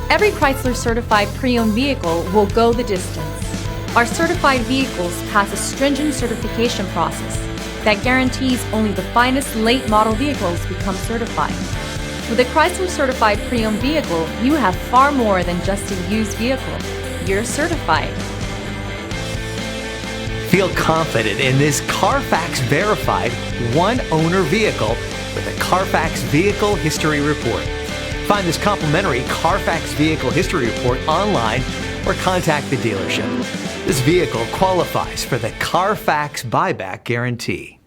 Every Chrysler certified pre-owned vehicle will go the distance. Our certified vehicles pass a stringent certification process that guarantees only the finest late model vehicles become certified. With a Chrysler certified pre-owned vehicle, you have far more than just a used vehicle. You're certified. Feel confident in this Carfax verified one-owner vehicle with a Carfax Vehicle History Report. Find this complimentary Carfax Vehicle History Report online or contact the dealership. This vehicle qualifies for the Carfax Buyback Guarantee.